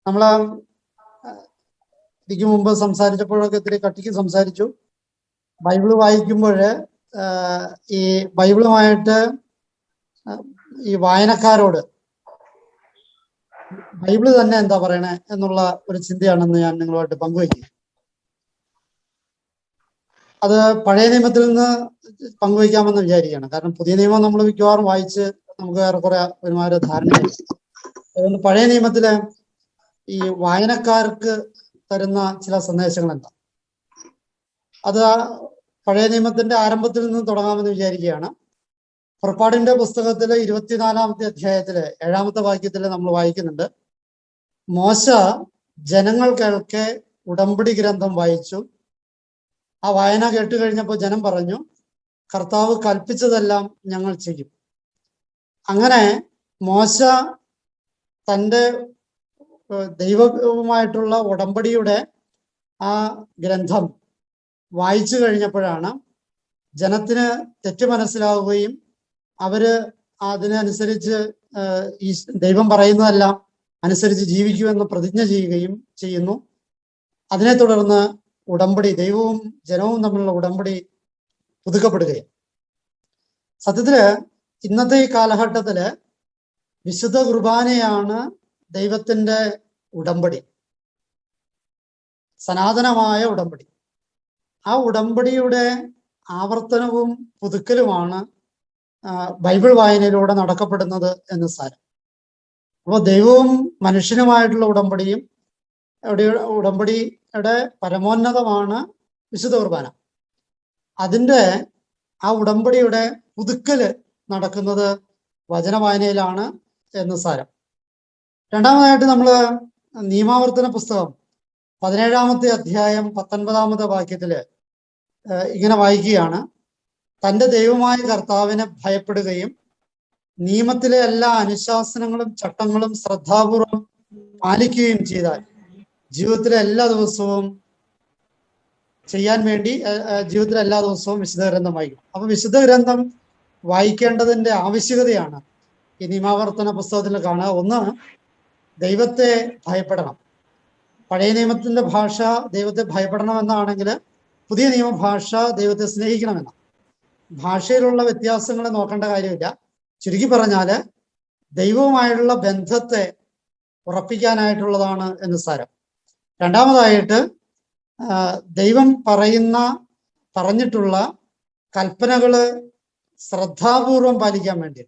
നമ്മൾ ഇതിക്ക് മുമ്പ് സംസാരിച്ചപ്പോഴൊക്കെ ഇത്തിരി കട്ടിക്ക് സംസാരിച്ചു. ബൈബിള് വായിക്കുമ്പോൾ ഈ ബൈബിളുമായിട്ട് ഈ വായനക്കാരോട് ബൈബിള് തന്നെ എന്താ പറയണേ എന്നുള്ള ഒരു ചിന്തയാണെന്ന് ഞാൻ നിങ്ങളുമായിട്ട് പങ്കുവയ്ക്കും. അത് പഴയ നിയമത്തിൽ നിന്ന് പങ്കുവയ്ക്കാമെന്ന് വിചാരിക്കുകയാണ്. കാരണം പുതിയ നിയമം നമ്മൾ മിക്കവാറും വായിച്ച് നമുക്ക് ഏറെക്കുറെ ഒരുമാതിരി ധാരണയായി. അതുകൊണ്ട് പഴയ നിയമത്തിലെ ഈ വായനക്കാർക്ക് തരുന്ന ചില സന്ദേശങ്ങൾ എന്താ, അത് പഴയ നിയമത്തിന്റെ ആരംഭത്തിൽ നിന്ന് തുടങ്ങാമെന്ന് വിചാരിക്കുകയാണ്. പുറപ്പാടിന്റെ പുസ്തകത്തിലെ 24-ാമത്തെ അധ്യായത്തിലെ 7-ാമത്തെ വാക്യത്തിൽ നമ്മൾ വായിക്കുന്നുണ്ട്, മോശ ജനങ്ങൾ കേൾക്കെ ഉടമ്പടി ഗ്രന്ഥം വായിച്ചു. ആ വായന കേട്ട് കഴിഞ്ഞപ്പോൾ ജനം പറഞ്ഞു, കർത്താവ് കൽപ്പിച്ചതെല്ലാം ഞങ്ങൾ ചെയ്യും. അങ്ങനെ മോശ തൻ്റെ ദൈവവുമായിട്ടുള്ള ഉടമ്പടിയുടെ ആ ഗ്രന്ഥം വായിച്ചു കഴിഞ്ഞപ്പോഴാണ് ജനത്തിന് തെറ്റ് മനസ്സിലാവുകയും അവര് അതിനനുസരിച്ച് ഈ ദൈവം പറയുന്നതെല്ലാം അനുസരിച്ച് ജീവിക്കുമെന്ന് പ്രതിജ്ഞ ചെയ്യുകയും ചെയ്യുന്നു. അതിനെ തുടർന്ന് ഉടമ്പടി, ദൈവവും ജനവും തമ്മിലുള്ള ഉടമ്പടി പുതുക്കപ്പെടുകയും. സത്യത്തില് ഇന്നത്തെ ഈ കാലഘട്ടത്തില് വിശുദ്ധ കുർബാനയാണ് ദൈവത്തിന്റെ ഉടമ്പടി, സനാതനമായ ഉടമ്പടി. ആ ഉടമ്പടിയുടെ ആവർത്തനവും പുതുക്കലുമാണ് ബൈബിൾ വായനയിലൂടെ നടക്കപ്പെടുന്നത് എന്ന് സാരം. അപ്പോൾ ദൈവവും മനുഷ്യനുമായിട്ടുള്ള ഉടമ്പടിയും ഉടമ്പടിയുടെ പരമോന്നതമാണ് വിശുദ്ധ കുർബാന. അതിൻ്റെ ആ ഉടമ്പടിയുടെ പുതുക്കല് നടക്കുന്നത് വചനവായനയിലാണ് എന്ന് സാരം. രണ്ടാമതായിട്ട് നമ്മൾ നിയമാവർത്തന പുസ്തകം 17-ാമത്തെ അധ്യായം 19-ാമത്തെ വാക്യത്തില് ഇങ്ങനെ വായിക്കുകയാണ്, തൻ്റെ ദൈവമായ കർത്താവിനെ ഭയപ്പെടുകയും നിയമത്തിലെ എല്ലാ അനുശാസനങ്ങളും ചട്ടങ്ങളും ശ്രദ്ധാപൂർവം പാലിക്കുകയും ചെയ്താൽ ജീവിതത്തിലെ എല്ലാ ദിവസവും ചെയ്യാൻ വേണ്ടി ജീവിതത്തിലെ എല്ലാ ദിവസവും വിശുദ്ധ ഗ്രന്ഥം വായിക്കും. അപ്പൊ വിശുദ്ധ ഗ്രന്ഥം വായിക്കേണ്ടതിന്റെ ആവശ്യകതയാണ് ഈ നിയമാവർത്തന പുസ്തകത്തിൽ കാണുക. ഒന്ന്, ദൈവത്തെ ഭയപ്പെടണം. പഴയ നിയമത്തിന്റെ ഭാഷ ദൈവത്തെ ഭയപ്പെടണമെന്നാണെങ്കിൽ പുതിയ നിയമഭാഷ ദൈവത്തെ സ്നേഹിക്കണമെന്നാണ്. ഭാഷയിലുള്ള വ്യത്യാസങ്ങൾ നോക്കേണ്ട കാര്യമില്ല. ചുരുക്കി പറഞ്ഞാല് ദൈവവുമായുള്ള ബന്ധത്തെ ഉറപ്പിക്കാനായിട്ടുള്ളതാണ് എന്ന് സാരം. രണ്ടാമതായിട്ട് ദൈവം പറഞ്ഞിട്ടുള്ള കൽപ്പനകള് ശ്രദ്ധാപൂർവം പാലിക്കാൻ വേണ്ടി.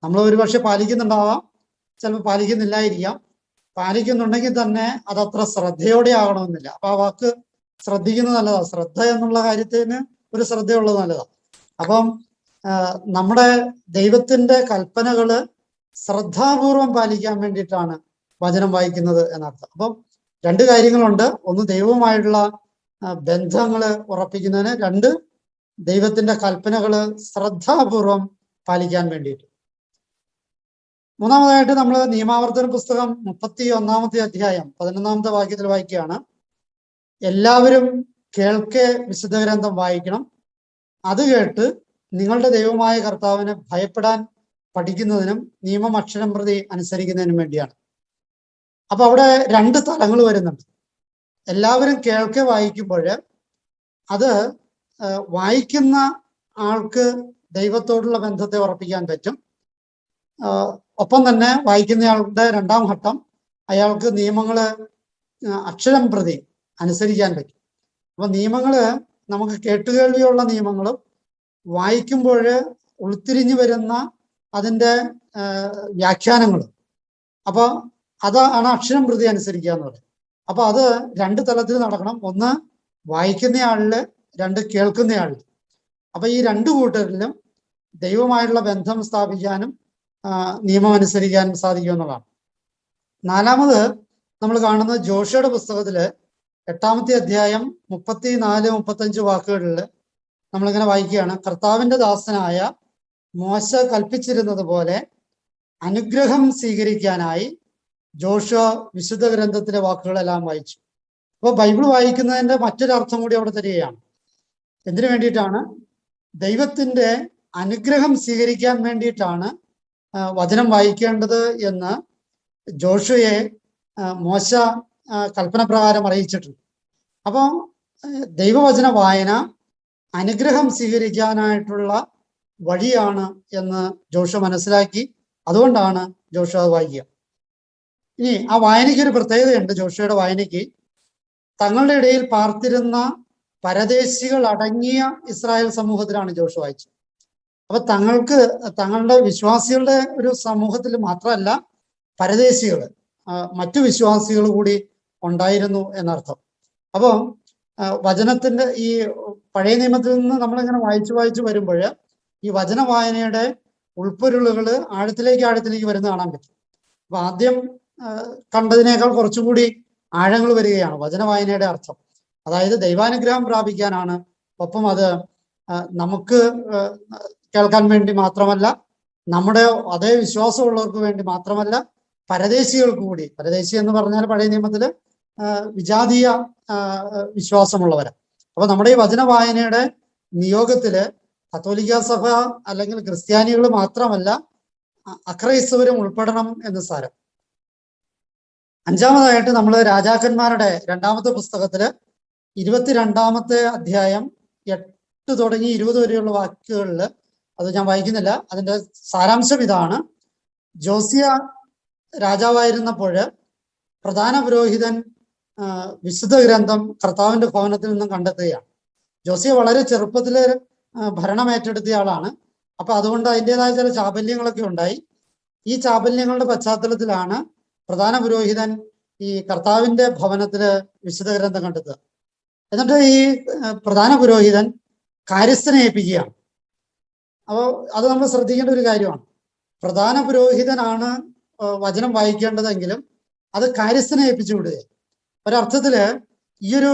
നമ്മൾ ഒരുപക്ഷെ പാലിക്കുന്നുണ്ടാവാം, ചിലപ്പോൾ പാലിക്കുന്നില്ലായിരിക്കാം. പാലിക്കുന്നുണ്ടെങ്കിൽ തന്നെ അതത്ര ശ്രദ്ധയോടെ ആകണമെന്നില്ല. അപ്പൊ ആ വാക്ക് ശ്രദ്ധിക്കുന്നത് നല്ലതാണ്. ശ്രദ്ധ എന്നുള്ള കാര്യത്തിന് ഒരു ശ്രദ്ധയുള്ളത് നല്ലതാണ്. അപ്പം നമ്മുടെ ദൈവത്തിന്റെ കൽപ്പനകള് ശ്രദ്ധാപൂർവം പാലിക്കാൻ വേണ്ടിയിട്ടാണ് വചനം വായിക്കുന്നത് എന്നർത്ഥം. അപ്പം രണ്ട് കാര്യങ്ങളുണ്ട്. ഒന്ന്, ദൈവവുമായിട്ടുള്ള ബന്ധങ്ങള് ഉറപ്പിക്കുന്നതിന്. രണ്ട്, ദൈവത്തിന്റെ കൽപ്പനകള് ശ്രദ്ധാപൂർവം പാലിക്കാൻ വേണ്ടിയിട്ട്. മൂന്നാമതായിട്ട് നമ്മൾ നിയമാവർത്തന പുസ്തകം 31-ാമത്തെ അധ്യായം 11-ാമത്തെ വാക്യത്തിൽ വായിക്കുകയാണ്, എല്ലാവരും കേൾക്കെ വിശുദ്ധ ഗ്രന്ഥം വായിക്കണം. അത് കേട്ട് നിങ്ങളുടെ ദൈവമായ കർത്താവിനെ ഭയപ്പെടാൻ പഠിക്കുന്നതിനും നിയമം അക്ഷരം പ്രതി അനുസരിക്കുന്നതിനും വേണ്ടിയാണ്. അപ്പൊ അവിടെ രണ്ട് തലങ്ങൾ വരുന്നുണ്ട്. എല്ലാവരും കേൾക്കെ വായിക്കുമ്പോൾ അത് വായിക്കുന്ന ആൾക്ക് ദൈവത്തോടുള്ള ബന്ധത്തെ ഉറപ്പിക്കാൻ പറ്റും. ഒപ്പം തന്നെ വായിക്കുന്നയാളുടെ രണ്ടാം ഘട്ടം, അയാൾക്ക് നിയമങ്ങള് അക്ഷരം പ്രതി അനുസരിക്കാൻ പറ്റും. അപ്പൊ നിയമങ്ങള് നമുക്ക് കേട്ടുകേൾവിയുള്ള നിയമങ്ങളും വായിക്കുമ്പോൾ ഉൾത്തിരിഞ്ഞു വരുന്ന അതിൻ്റെ വ്യാഖ്യാനങ്ങളും, അപ്പൊ അതാണ് അക്ഷരം പ്രതി അനുസരിക്കുക എന്ന് പറയുന്നത്. അപ്പൊ അത് രണ്ട് തലത്തിൽ നടക്കണം. ഒന്ന്, വായിക്കുന്നയാളില്, രണ്ട്, കേൾക്കുന്നയാളില്. അപ്പൊ ഈ രണ്ടു കൂട്ടരിലും ദൈവമായിട്ടുള്ള ബന്ധം സ്ഥാപിക്കാനും നിയമം അനുസരിക്കാനും സാധിക്കുമെന്നുള്ളതാണ്. നാലാമത് നമ്മൾ കാണുന്നത് ജോഷയുടെ പുസ്തകത്തില് 8-ാമത്തെ അധ്യായം 34-35 വാക്കുകളിൽ നമ്മളിങ്ങനെ വായിക്കുകയാണ്, കർത്താവിന്റെ ദാസനായ മോശ കൽപ്പിച്ചിരുന്നത് പോലെ അനുഗ്രഹം സ്വീകരിക്കാനായി ജോഷുവ വിശുദ്ധ ഗ്രന്ഥത്തിലെ വാക്കുകളെല്ലാം വായിച്ചു. അപ്പോൾ ബൈബിൾ വായിക്കുന്നതിന്റെ മറ്റൊരർത്ഥം കൂടി അവിടെ തരികയാണ്. എന്തിനു വേണ്ടിയിട്ടാണ്? ദൈവത്തിന്റെ അനുഗ്രഹം സ്വീകരിക്കാൻ വേണ്ടിയിട്ടാണ് വചനം വായിക്കേണ്ടത് എന്ന് ജോഷുവയെ മോശ കൽപ്പന പ്രകാരം അറിയിച്ചിട്ടുണ്ട്. അപ്പോൾ ദൈവവചന വായന അനുഗ്രഹം സ്വീകരിക്കാനായിട്ടുള്ള വഴിയാണ് എന്ന് ജോഷുവ മനസ്സിലാക്കി. അതുകൊണ്ടാണ് ജോഷുവ അത് വായിക്കുക. ഇനി ആ വായനയ്ക്ക് ഒരു പ്രത്യേകതയുണ്ട്. ജോഷുവയുടെ വായനയ്ക്ക് തങ്ങളുടെ ഇടയിൽ പാർത്തിരുന്ന പരദേശികൾ അടങ്ങിയ ഇസ്രായേൽ സമൂഹത്തിലാണ് ജോഷുവ വായിച്ചത്. അപ്പൊ തങ്ങളുടെ വിശ്വാസികളുടെ ഒരു സമൂഹത്തിൽ മാത്രമല്ല, പരദേശികൾ മറ്റു വിശ്വാസികൾ കൂടി ഉണ്ടായിരുന്നു എന്നർത്ഥം. അപ്പോൾ വചനത്തിന്റെ ഈ പഴയ നിയമത്തിൽ നിന്ന് നമ്മളിങ്ങനെ വായിച്ചു വരുമ്പോൾ ഈ വചന വായനയുടെ ഉൾപ്പൊരുളുകൾ ആഴത്തിലേക്ക് വരുന്ന കാണാൻ പറ്റും. അപ്പൊ ആദ്യം കണ്ടതിനേക്കാൾ കുറച്ചുകൂടി ആഴങ്ങൾ വരികയാണ് വചന വായനയുടെ അർത്ഥം. അതായത് ദൈവാനുഗ്രഹം പ്രാപിക്കാനാണ്. ഒപ്പം അത് നമുക്ക് കേൾക്കാൻ വേണ്ടി മാത്രമല്ല, നമ്മുടെ അതേ വിശ്വാസമുള്ളവർക്ക് വേണ്ടി മാത്രമല്ല, പരദേശികൾക്ക് കൂടി. പരദേശി എന്ന് പറഞ്ഞാൽ പഴയ നിയമത്തില് വിജാതീയ വിശ്വാസമുള്ളവരാണ്. അപ്പൊ നമ്മുടെ ഈ വചന വായനയുടെ നിയോഗത്തില് കത്തോലിക്ക സഭ അല്ലെങ്കിൽ ക്രിസ്ത്യാനികൾ മാത്രമല്ല, അക്രൈസ്തവരും ഉൾപ്പെടണം എന്ന് സാരം. അഞ്ചാമതായിട്ട് നമ്മൾ രാജാക്കന്മാരുടെ 2-ാമത്തെ പുസ്തകത്തില് 22-ാമത്തെ അധ്യായം 8 തുടങ്ങി 20 വരെയുള്ള വാക്കുകളിൽ, അത് ഞാൻ വായിക്കുന്നില്ല, അതിന്റെ സാരാംശം ഇതാണ്. ജോസിയ രാജാവായിരുന്നപ്പോൾ പ്രധാന പുരോഹിതൻ വിശുദ്ധ ഗ്രന്ഥം കർത്താവിന്റെ ഭവനത്തിൽ നിന്നും കണ്ടെത്തുകയാണ്. ജോസിയ വളരെ ചെറുപ്പത്തില് ഭരണം ഏറ്റെടുത്തിയ ആളാണ്. അപ്പൊ അതുകൊണ്ട് അതിൻ്റെതായ ചില ചാബല്യങ്ങളൊക്കെ ഉണ്ടായി. ഈ ചാബല്യങ്ങളുടെ പശ്ചാത്തലത്തിലാണ് പ്രധാന പുരോഹിതൻ ഈ കർത്താവിന്റെ ഭവനത്തില് വിശുദ്ധ ഗ്രന്ഥം കണ്ടെത്തുക. എന്നിട്ട് ഈ പ്രധാന പുരോഹിതൻ കാര്യസ്ഥനെ ഏൽപ്പിക്കുകയാണ്. അപ്പോൾ അത് നമ്മൾ ശ്രദ്ധിക്കേണ്ട ഒരു കാര്യമാണ്. പ്രധാന പുരോഹിതനാണ് വചനം വായിക്കേണ്ടതെങ്കിലും അത് കാര്യസ്ഥനെ ഏൽപ്പിച്ചു വിടുക. ഒരർത്ഥത്തില് ഈ ഒരു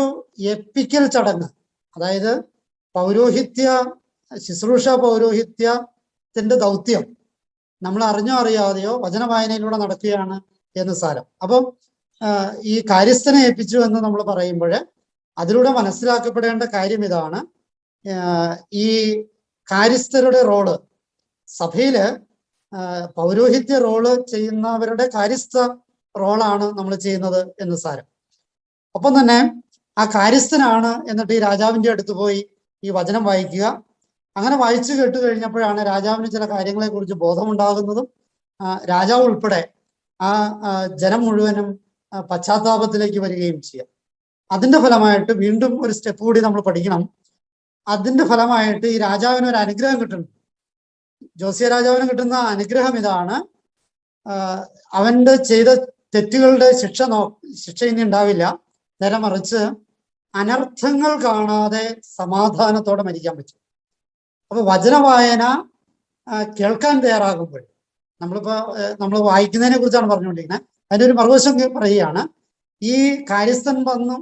എപ്പിക്കൽ ചടങ്ങ്, അതായത് ശുശ്രൂഷ പൗരോഹിത്യത്തിന്റെ ദൗത്യം നമ്മൾ അറിഞ്ഞോ അറിയാതെയോ വചന വായനയിലൂടെ നടക്കുകയാണ് എന്ന് സാരം. അപ്പം ഈ കാര്യസ്ഥനെ ഏൽപ്പിച്ചു എന്ന് നമ്മൾ പറയുമ്പോൾ അതിലൂടെ മനസ്സിലാക്കപ്പെടേണ്ട കാര്യം ഇതാണ്. ഈ കാര്യസ്ഥരുടെ റോള്, സഭയില് പൗരോഹിത്യ റോള് ചെയ്യുന്നവരുടെ കാര്യസ്ഥ റോളാണ് നമ്മൾ ചെയ്യുന്നത് എന്ന് സാരം. ഒപ്പം തന്നെ ആ കാര്യസ്ഥനാണ് എന്നിട്ട് ഈ രാജാവിന്റെ അടുത്ത് പോയി ഈ വചനം വായിക്കുക. അങ്ങനെ വായിച്ചു കേട്ട് കഴിഞ്ഞപ്പോഴാണ് രാജാവിന് ചില കാര്യങ്ങളെ കുറിച്ച് ബോധമുണ്ടാകുന്നതും രാജാവ് ഉൾപ്പെടെ ആ ജനം മുഴുവനും പശ്ചാത്താപത്തിലേക്ക് വരികയും ചെയ്യുക. അതിന്റെ ഫലമായിട്ട് വീണ്ടും ഒരു സ്റ്റെപ്പ് കൂടി നമ്മൾ പഠിക്കണം. അതിന്റെ ഫലമായിട്ട് ഈ രാജാവിന് ഒരു അനുഗ്രഹം കിട്ടുന്നു. ജോസിയ രാജാവിന് കിട്ടുന്ന അനുഗ്രഹം ഇതാണ്. അവന്റെ ചെയ്ത തെറ്റുകളുടെ ശിക്ഷ ഇനി ഉണ്ടാവില്ല. നേരെ മറിച്ച് അനർത്ഥങ്ങൾ കാണാതെ സമാധാനത്തോടെ മരിക്കാൻ പറ്റും. അപ്പൊ വചന വായന കേൾക്കാൻ തയ്യാറാകുമ്പോൾ, നമ്മൾ വായിക്കുന്നതിനെ കുറിച്ചാണ് പറഞ്ഞുകൊണ്ടിരിക്കുന്നത്. അതിന്റെ ഒരു മറുവശം പറയുകയാണ്. ഈ കാര്യസ്ഥൻ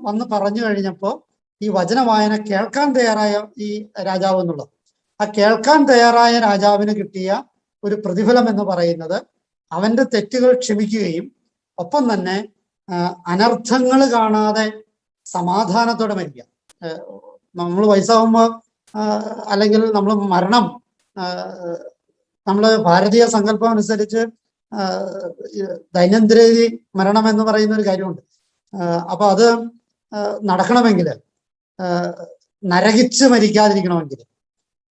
വന്ന് പറഞ്ഞു കഴിഞ്ഞപ്പോൾ ഈ വചന വായന കേൾക്കാൻ തയ്യാറായ ഈ രാജാവ് എന്നുള്ളത്, ആ കേൾക്കാൻ തയ്യാറായ രാജാവിന് കിട്ടിയ ഒരു പ്രതിഫലം എന്ന് പറയുന്നത് അവന്റെ തെറ്റുകൾ ക്ഷമിക്കുകയും ഒപ്പം തന്നെ അനർത്ഥങ്ങൾ കാണാതെ സമാധാനത്തോടെ മരിക്കുക. നമ്മൾ വയസ്സാവുമ്പോൾ അല്ലെങ്കിൽ നമ്മൾ മരണം, നമ്മൾ ഭാരതീയ സങ്കല്പം അനുസരിച്ച് ദൈനംദിന മരണം എന്ന് പറയുന്ന ഒരു കാര്യമുണ്ട്. അപ്പൊ അത് നടക്കണമെങ്കിൽ, നരകിച്ച് മരിക്കാതിരിക്കണമെങ്കിൽ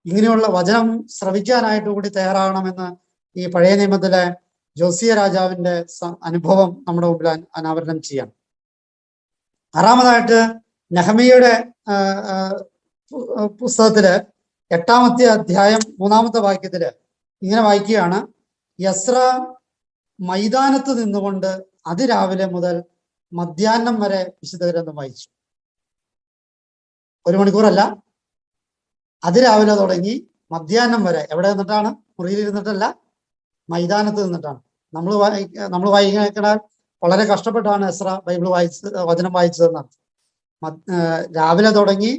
ഇങ്ങനെയുള്ള വചനം ശ്രവിക്കാനായിട്ട് കൂടി തയ്യാറാകണമെന്ന് ഈ പഴയ നിയമത്തിലെ ജോസിയ രാജാവിന്റെ അനുഭവം നമ്മുടെ മുമ്പിൽ അനാവരണം ചെയ്യാം. ആറാമതായിട്ട് നെഹമ്യയുടെ പുസ്തകത്തില് 8-ാമത്തെ അധ്യായം 3-ാമത്തെ വാക്യത്തില് ഇങ്ങനെ വായിക്കുകയാണ്. യസ്ര മൈതാനത്ത് നിന്നുകൊണ്ട് അതിരാവിലെ മുതൽ മധ്യാഹ്നം വരെ വിശുദ്ധ ഗ്രന്ഥം വായിച്ചു. 1 മണിക്കൂറല്ല, അതിരാവിലെ തുടങ്ങി മധ്യാഹ്നം വരെ. എവിടെ നിന്നിട്ടാണ്? മുറിയിൽ ഇരുന്നിട്ടല്ല, മൈതാനത്ത് നിന്നിട്ടാണ്. നമ്മൾ വായിക്കണ വളരെ കഷ്ടപ്പെട്ടാണ് എസ്ര ബൈബിൾ വചനം വായിച്ചതെന്നാണ്. രാവിലെ തുടങ്ങി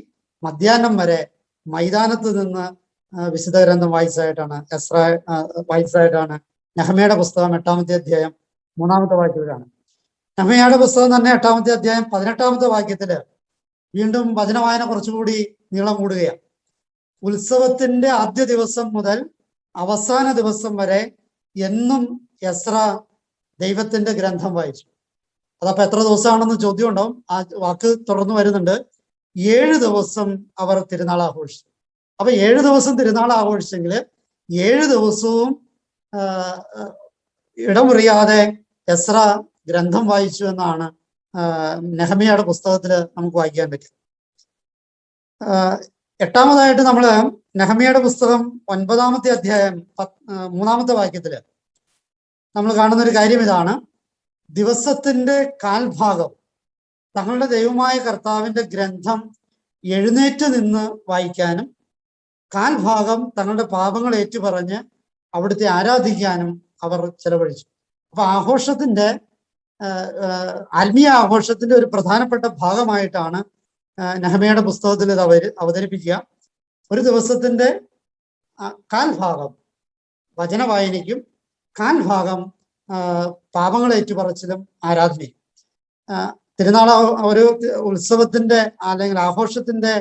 മധ്യാഹ്നം വരെ മൈതാനത്ത് നിന്ന് വിശുദ്ധ ഗ്രന്ഥം വായിച്ചതായിട്ടാണ് നെഹമ്യയുടെ പുസ്തകം 8-ാമത്തെ അധ്യായം 3-ാമത്തെ വാക്യത്തിലാണ്. നെഹമ്യയുടെ പുസ്തകം തന്നെ 8-ാമത്തെ അധ്യായം 18-ാമത്തെ വാക്യത്തില് വീണ്ടും വചനവായന കുറച്ചുകൂടി നീളം കൂടുകയാണ്. ഉത്സവത്തിന്റെ ആദ്യ ദിവസം മുതൽ അവസാന ദിവസം വരെ എന്നും എസ്ര ദൈവത്തിന്റെ ഗ്രന്ഥം വായിച്ചു. അതപ്പോ എത്ര ദിവസമാണെന്ന് ചോദ്യം ഉണ്ടാവും. ആ വാക്ക് തുടർന്ന് വരുന്നുണ്ട്. 7 ദിവസം അവർ തിരുനാൾ ആഘോഷിച്ചു. അപ്പൊ 7 ദിവസം തിരുനാൾ ആഘോഷിച്ചെങ്കിൽ 7 ദിവസവും ഇടമുറിയാതെ എസ്ര ഗ്രന്ഥം വായിച്ചു എന്നാണ് നെഹമ്യയുടെ പുസ്തകത്തിൽ നമുക്ക് വായിക്കാൻ പറ്റും. എട്ടാമതായിട്ട് നമ്മൾ നെഹമ്യയുടെ പുസ്തകം 9-ാമത്തെ അധ്യായം 3-ാമത്തെ വാക്യത്തില് നമ്മൾ കാണുന്ന ഒരു കാര്യം ഇതാണ്. ദിവസത്തിന്റെ കാൽഭാഗം തങ്ങളുടെ ദൈവമായ കർത്താവിന്റെ ഗ്രന്ഥം എഴുന്നേറ്റ് നിന്ന് വായിക്കാനും കാൽഭാഗം തങ്ങളുടെ പാപങ്ങൾ ഏറ്റുപറഞ്ഞ് അവിടുത്തെ ആരാധിക്കാനും അവർ ചെലവഴിച്ചു. അപ്പൊ ആഘോഷത്തിന്റെ ആത്മീയ ആഘോഷത്തിന്റെ ഒരു പ്രധാനപ്പെട്ട ഭാഗമായിട്ടാണ് നെഹമ്യയുടെ പുസ്തകത്തിൽ ഇത് അവതരിപ്പിക്കുക. ഒരു ദിവസത്തിന്റെ കാൽഭാഗം വചന വായനയ്ക്കും കാൽഭാഗം പാപങ്ങൾ ഏറ്റുപറച്ചിലും ആരാധനയും. തിരുനാൾ ഒരു ഉത്സവത്തിന്റെ അല്ലെങ്കിൽ ആഘോഷത്തിന്റെ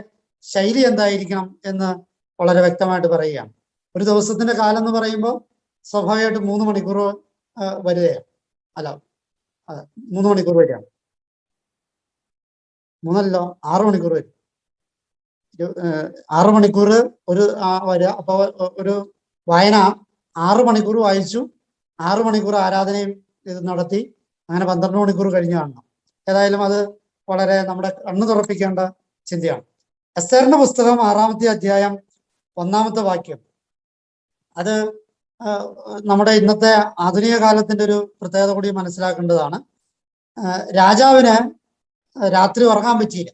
ശൈലി എന്തായിരിക്കണം എന്ന് വളരെ വ്യക്തമായിട്ട് പറയുകയാണ്. ഒരു ദിവസത്തിന്റെ കാലം എന്ന് പറയുമ്പോൾ സ്വാഭാവികമായിട്ട് 3 മണിക്കൂർ വരികയാണ്. അല്ല, 3 മണിക്കൂർ വരികയാണ്. 3 6 മണിക്കൂർ വരും. 6 മണിക്കൂർ ഒരു വരിക. അപ്പൊ ഒരു വായന 6 മണിക്കൂർ വായിച്ചു, 6 മണിക്കൂർ ആരാധനയും ഇത് നടത്തി, അങ്ങനെ 12 മണിക്കൂർ കഴിഞ്ഞ് കാണണം. ഏതായാലും അത് വളരെ നമ്മുടെ കണ്ണു തുറപ്പിക്കേണ്ട ചിന്തയാണ്. എസ്തേറിന്റെ പുസ്തകം 6-ാമത്തെ അധ്യായം 1-ാമത്തെ വാക്യം, അത് നമ്മുടെ ഇന്നത്തെ ആധുനിക കാലത്തിന്റെ ഒരു പ്രത്യേകത കൂടി മനസ്സിലാക്കേണ്ടതാണ്. രാജാവിന് രാത്രി ഉറങ്ങാൻ പറ്റിയില്ല.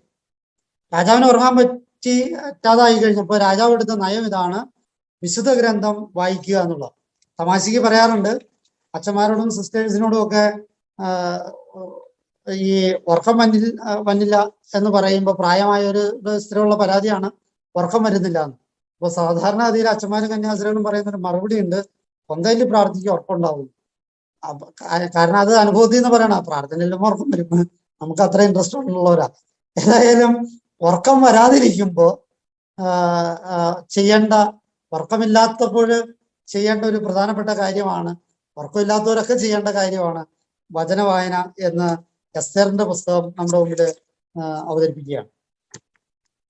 രാജാവിന് ഉറങ്ങാൻ പറ്റാതായി കഴിഞ്ഞപ്പോൾ രാജാവ് എടുത്ത നയം ഇതാണ്: വിശുദ്ധ ഗ്രന്ഥം വായിക്കുക എന്നുള്ളത്. തമാശയ്ക്ക് പറയാറുണ്ട്, അച്ഛന്മാരോടും സിസ്റ്റേഴ്സിനോടും ഒക്കെ ഈ ഉറക്കം വന്നില്ല എന്ന് പറയുമ്പോൾ പ്രായമായ ഒരു സ്ത്രീയുള്ള പരാതിയാണ് ഉറക്കം വരുന്നില്ല എന്ന്. അപ്പോൾ സാധാരണ ഗതിയിൽ അച്ഛന്മാരും കന്യാസ്ത്രീകളും പറയുന്നൊരു മറുപടി ഉണ്ട്: സ്വന്തയിൽ പ്രാർത്ഥിക്കുക, ഉറക്കം ഉണ്ടാവും. കാരണം അത് അനുഭവത്തിൽ നിന്ന് പറയണം. പ്രാർത്ഥനയിലും ഉറക്കം വരുമ്പോൾ നമുക്ക് അത്ര ഇൻട്രസ്റ്റ് ഉള്ളവരാ. ഏതായാലും ഉറക്കം വരാതിരിക്കുമ്പോൾ ചെയ്യേണ്ട, ഉറക്കമില്ലാത്തപ്പോൾ ചെയ്യേണ്ട ഒരു പ്രധാനപ്പെട്ട കാര്യമാണ്, ഉറക്കമില്ലാത്തവരൊക്കെ ചെയ്യേണ്ട കാര്യമാണ് വചന വായന എന്ന് എസ്തേറിന്റെ പുസ്തകം നമ്മുടെ മുമ്പിൽ അവതരിപ്പിക്കുകയാണ്.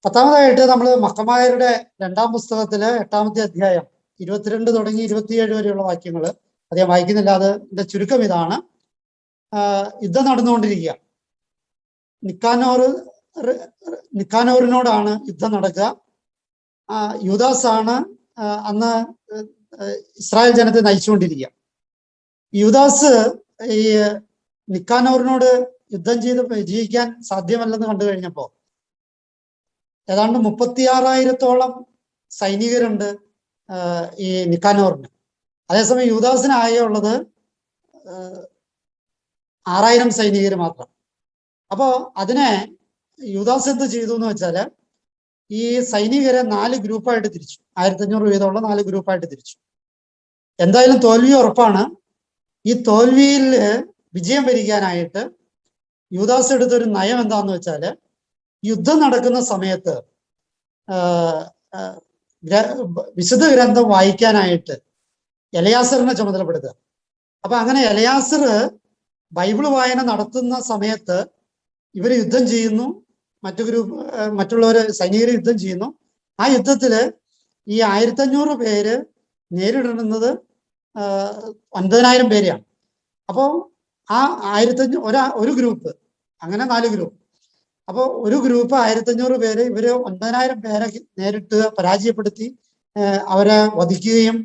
10-ാമതായിട്ട് നമ്മൾ മക്കമായരുടെ 2-ാം പുസ്തകത്തില് 8-ാമത്തെ അധ്യായം 22 തുടങ്ങി 27 വരെയുള്ള വാക്യങ്ങൾ അദ്ദേഹം വായിക്കുന്നില്ല. അതിന്റെ ചുരുക്കം ഇതാണ്: യുദ്ധം നടന്നുകൊണ്ടിരിക്കുക. നിക്കാനോറിനോടാണ് യുദ്ധം നടക്കുക. യൂദാസാണ് അന്ന് ഇസ്രായേൽ ജനത്തെ നയിച്ചുകൊണ്ടിരിക്കുക. യൂദാസ് ഈ നിക്കാനോറിനോട് യുദ്ധം ചെയ്ത് വിജയിക്കാൻ സാധ്യമല്ലെന്ന് കണ്ടു കഴിഞ്ഞപ്പോ ഏതാണ്ട് 36,000-ഓളം സൈനികരുണ്ട് ഈ നിക്കാനോറിന്. അതേസമയം യൂദാസിനാകെ ഉള്ളത് 6,000 സൈനികർ മാത്രം. അപ്പോ അതിനെ യൂദാസ് എന്ത് ചെയ്തു എന്ന് വെച്ചാല് ഈ സൈനികരെ 4 ഗ്രൂപ്പായിട്ട് തിരിച്ചു. 1500 വീതമുള്ള 4 ഗ്രൂപ്പായിട്ട് തിരിച്ചു. എന്തായാലും തോൽവി ഉറപ്പാണ്. ഈ തോൽവിയിൽ വിജയം വരിക്കാനായിട്ട് യൂദാസ് എടുത്തൊരു നയം എന്താന്ന് വെച്ചാല് യുദ്ധം നടക്കുന്ന സമയത്ത് വിശുദ്ധ ഗ്രന്ഥം വായിക്കാനായിട്ട് എലയാസറിനെ ചുമതലപ്പെടുത്തുക. അപ്പൊ അങ്ങനെ എലയാസർ ബൈബിള് വായന നടത്തുന്ന സമയത്ത് ഇവര് യുദ്ധം ചെയ്യുന്നു, മറ്റുള്ളവര് സൈനികർ യുദ്ധം ചെയ്യുന്നു. ആ യുദ്ധത്തില് ഈ 1500 പേര് നേരിടുന്നത് 9,000 പേരെയാണ്. അപ്പോൾ ആ 1500 ഒരു ഗ്രൂപ്പ്, അങ്ങനെ 4 ഗ്രൂപ്പ്. അപ്പോൾ ഒരു ഗ്രൂപ്പ് 1500 പേര്, ഇവര് 9,000 പേരെ നേരിട്ട് പരാജയപ്പെടുത്തി അവരെ വധിക്കുകയും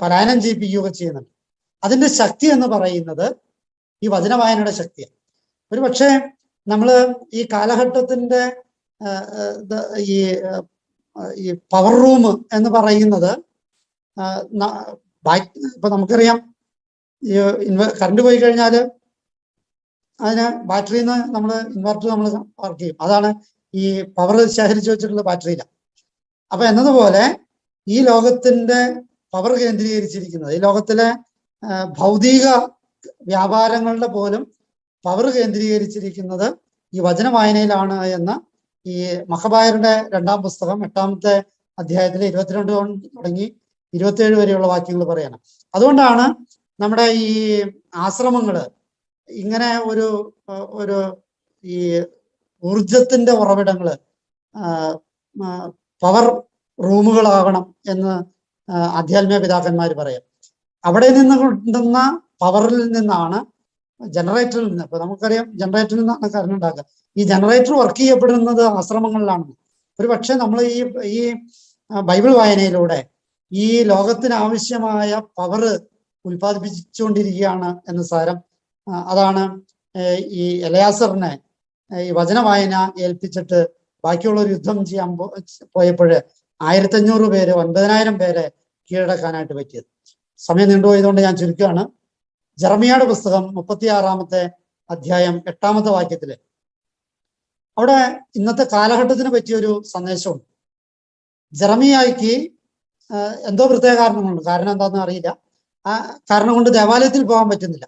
പലായനം ചെയ്യിപ്പിക്കുകയൊക്കെ ചെയ്യുന്നുണ്ട്. അതിന്റെ ശക്തി എന്ന് പറയുന്നത് ഈ വചന വായനയുടെ ശക്തിയാണ്. ഒരു പക്ഷേ നമ്മള് ഈ കാലഘട്ടത്തിന്റെ ഈ പവർ റൂം എന്ന് പറയുന്നത് ഇപ്പൊ നമുക്കറിയാം, ഈ കറണ്ട് പോയി കഴിഞ്ഞാൽ അതിന് ബാറ്ററിയിൽ നിന്ന് നമ്മൾ ഇൻവെർട്ടർ നമ്മൾ വർക്ക് ചെയ്യും. അതാണ് ഈ പവർ ശേഖരിച്ചു വെച്ചിട്ടുള്ള ബാറ്ററിയിലാണ്. അപ്പൊ എന്നതുപോലെ ഈ ലോകത്തിന്റെ പവർ കേന്ദ്രീകരിച്ചിരിക്കുന്നത്, ഈ ലോകത്തിലെ ഭൗതിക വ്യാപാരങ്ങളുടെ പോലും പവർ കേന്ദ്രീകരിച്ചിരിക്കുന്നത് ഈ വചന വായനയിലാണ് എന്ന് ഈ മഖബായരുടെ 2-ാം പുസ്തകം 8-ാമത്തെ അധ്യായത്തിലെ 22 തുടങ്ങി 27 വരെയുള്ള വാക്യങ്ങൾ പറയണം. അതുകൊണ്ടാണ് നമ്മുടെ ഈ ആശ്രമങ്ങള് ഇങ്ങനെ ഒരു ഈ ഊർജത്തിന്റെ ഉറവിടങ്ങള് പവർ റൂമുകളാകണം എന്ന് ആധ്യാത്മിക പിതാക്കന്മാർ പറയാം. അവിടെ നിന്ന് കൊണ്ടുവന്ന പവറിൽ നിന്നാണ് ജനറേറ്ററിൽ നിന്ന്, ഇപ്പൊ നമുക്കറിയാം ജനറേറ്ററിൽ നിന്നാണ് കറണ്ട് ഉണ്ടാക്കുക. ഈ ജനറേറ്റർ വർക്ക് ചെയ്യപ്പെടുന്നത് ആശ്രമങ്ങളിലാണ്. ഒരു പക്ഷെ നമ്മൾ ഈ ബൈബിൾ വായനയിലൂടെ ഈ ലോകത്തിന് ആവശ്യമായ പവർ ഉൽപ്പാദിപ്പിച്ചുകൊണ്ടിരിക്കുകയാണ് എന്ന് സാരം. അതാണ് ഈ എലയാസറിനെ ഈ വചന വായന ഏൽപ്പിച്ചിട്ട് ബാക്കിയുള്ള ഒരു യുദ്ധം ചെയ്യാൻ പോയപ്പോൾ 1500 പേര് 9000 പേരെ കീഴടക്കാനായിട്ട് പറ്റിയത്. സമയം നീണ്ടുപോയതുകൊണ്ട് ഞാൻ ചുരുക്കുകയാണ്. ജെറമിയായുടെ പുസ്തകം 36-ാമത്തെ അധ്യായം 8-ാമത്തെ വാക്യത്തില് അവിടെ ഇന്നത്തെ കാലഘട്ടത്തിന് പറ്റിയൊരു സന്ദേശമുണ്ട്. ജെറമിയായ്ക്ക് എന്തോ പ്രത്യേക കാരണങ്ങളുണ്ട്. കാരണം എന്താണെന്ന് അറിയില്ല. ആ കാരണം കൊണ്ട് ദേവാലയത്തിൽ പോകാൻ പറ്റുന്നില്ല.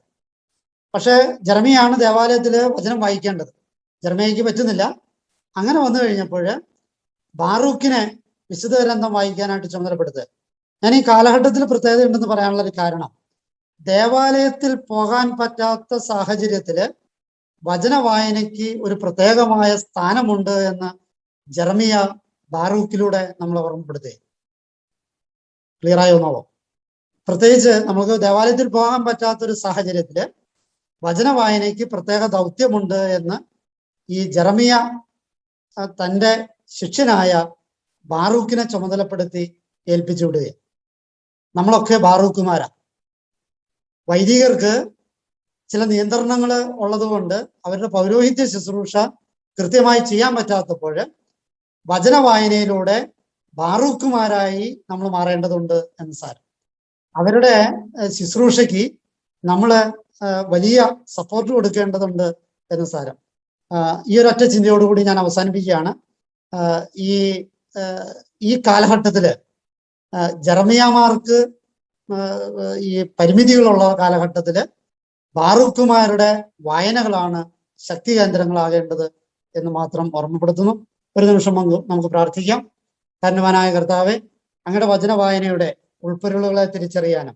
പക്ഷെ ജെറമിയാണ് ദേവാലയത്തില് വചനം വായിക്കേണ്ടത്. ജെറമിയായ്ക്ക് പറ്റുന്നില്ല. അങ്ങനെ വന്നു കഴിഞ്ഞപ്പോൾ ബാറൂക്കിനെ വിശുദ്ധ ഗ്രന്ഥം വായിക്കാനായിട്ട് ചുമതലപ്പെടുത്തുക. ഞാൻ ഈ കാലഘട്ടത്തിൽ പ്രത്യേകത ഉണ്ടെന്ന് പറയാനുള്ള ഒരു കാരണം, ദേവാലയത്തിൽ പോകാൻ പറ്റാത്ത സാഹചര്യത്തില് വചന വായനയ്ക്ക് ഒരു പ്രത്യേകമായ സ്ഥാനമുണ്ട് എന്ന് ജെറമിയ ബാറൂക്കിലൂടെ നമ്മൾ ഓർമ്മപ്പെടുത്തുക. ക്ലിയർ ആയി വന്നോളൂ. പ്രത്യേകിച്ച് നമുക്ക് ദേവാലയത്തിൽ പോകാൻ പറ്റാത്തൊരു സാഹചര്യത്തില് വചന വായനയ്ക്ക് പ്രത്യേക ദൗത്യമുണ്ട് എന്ന് ഈ ജെറമിയ തൻ്റെ ശിഷ്യനായ ബാറൂക്കിനെ ചുമതലപ്പെടുത്തി ഏൽപ്പിച്ചു വിടുകയാണ്. നമ്മളൊക്കെ ബാറൂക്കുമാരാ. വൈദികർക്ക് ചില നിയന്ത്രണങ്ങൾ ഉള്ളതുകൊണ്ട് അവരുടെ പൗരോഹിത്യ ശുശ്രൂഷ കൃത്യമായി ചെയ്യാൻ പറ്റാത്തപ്പോൾ വചന വായനയിലൂടെ ബാറൂക്കുമാരായി നമ്മൾ മാറേണ്ടതുണ്ട് എന്ന് സാരം. അവരുടെ ശുശ്രൂഷയ്ക്ക് നമ്മൾ വലിയ സപ്പോർട്ട് കൊടുക്കേണ്ടതുണ്ട് എന്ന് സാരം. ഈ ഒരൊറ്റ ചിന്തയോടുകൂടി ഞാൻ അവസാനിപ്പിക്കുകയാണ്. ഈ കാലഘട്ടത്തില് ജെറമിയാമാർക്ക് ഈ പരിമിതികളുള്ള കാലഘട്ടത്തില് ബാറൂക്കുമാരുടെ വായനകളാണ് ശക്തി കേന്ദ്രങ്ങളാകേണ്ടത് എന്ന് മാത്രം ഓർമ്മപ്പെടുത്തുന്നു. ഒരു നിമിഷം നമുക്ക് പ്രാർത്ഥിക്കാം. കാരണവാനായ കർത്താവെ, അങ്ങയുടെ വചന വായനയുടെ ഉൾപ്പൊരുളുകളെ തിരിച്ചറിയാനും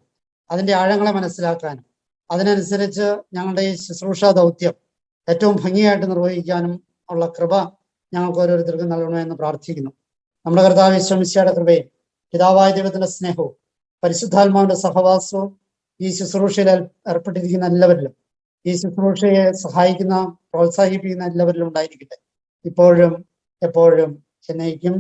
അതിന്റെ ആഴങ്ങളെ മനസ്സിലാക്കാനും അതിനനുസരിച്ച് ഞങ്ങളുടെ ഈ ശുശ്രൂഷ ദൗത്യം ഏറ്റവും ഭംഗിയായിട്ട് നിർവഹിക്കാനും ഉള്ള കൃപ ഞങ്ങൾക്ക് ഓരോരുത്തർക്കും നൽകണമെന്ന് പ്രാർത്ഥിക്കുന്നു. നമ്മുടെ കർത്താവ് യേശു മിശിഹായുടെ കൃപയും പിതാവായ ദൈവത്തിന്റെ സ്നേഹവും പരിശുദ്ധാത്മാവിന്റെ സഹവാസവും ഈ ശുശ്രൂഷയിൽ ഏർപ്പെട്ടിരിക്കുന്ന എല്ലാവരിലും, ഈ ശുശ്രൂഷയെ സഹായിക്കുന്ന പ്രോത്സാഹിപ്പിക്കുന്ന എല്ലാവരിലും ഉണ്ടായിരിക്കട്ടെ, ഇപ്പോഴും എപ്പോഴും എന്നേക്കും.